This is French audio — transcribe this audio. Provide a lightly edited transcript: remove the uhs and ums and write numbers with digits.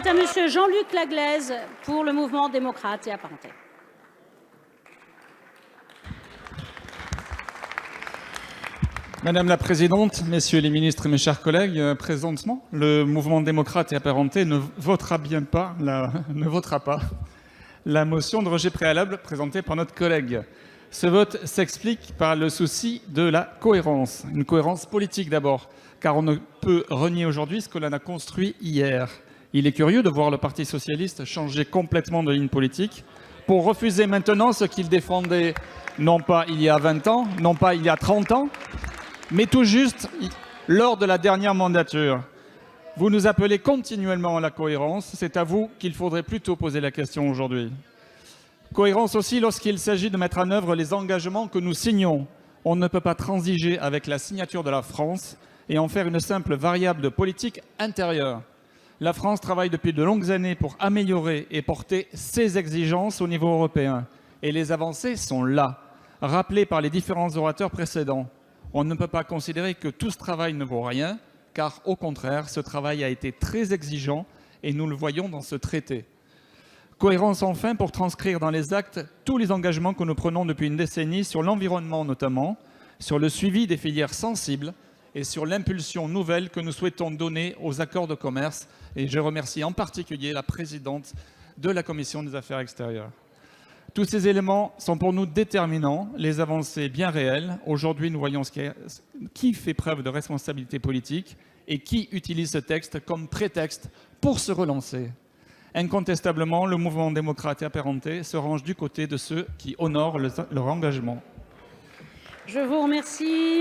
est à Monsieur Jean-Luc Laglaise pour le mouvement démocrate et apparenté. Madame la Présidente, Messieurs les ministres et mes chers collègues, présentement, le mouvement démocrate et apparenté ne votera pas la motion de rejet préalable présentée par notre collègue. Ce vote s'explique par le souci de la cohérence, une cohérence politique d'abord, car on ne peut renier aujourd'hui ce que l'on a construit hier. Il est curieux de voir le Parti socialiste changer complètement de ligne politique pour refuser maintenant ce qu'il défendait non pas il y a 20 ans, non pas il y a 30 ans, mais tout juste lors de la dernière mandature. Vous nous appelez continuellement à la cohérence, c'est à vous qu'il faudrait plutôt poser la question aujourd'hui. Cohérence aussi lorsqu'il s'agit de mettre en œuvre les engagements que nous signons. On ne peut pas transiger avec la signature de la France et en faire une simple variable de politique intérieure. La France travaille depuis de longues années pour améliorer et porter ses exigences au niveau européen. Et les avancées sont là, rappelées par les différents orateurs précédents. On ne peut pas considérer que tout ce travail ne vaut rien, car au contraire, ce travail a été très exigeant et nous le voyons dans ce traité. Cohérence enfin pour transcrire dans les actes tous les engagements que nous prenons depuis une décennie sur l'environnement notamment, sur le suivi des filières sensibles et sur l'impulsion nouvelle que nous souhaitons donner aux accords de commerce. Et je remercie en particulier la présidente de la Commission des Affaires extérieures. Tous ces éléments sont pour nous déterminants, les avancées bien réelles. Aujourd'hui, nous voyons qui fait preuve de responsabilité politique et qui utilise ce texte comme prétexte pour se relancer. Incontestablement, le mouvement démocrate et apparenté se range du côté de ceux qui honorent leur engagement. Je vous remercie.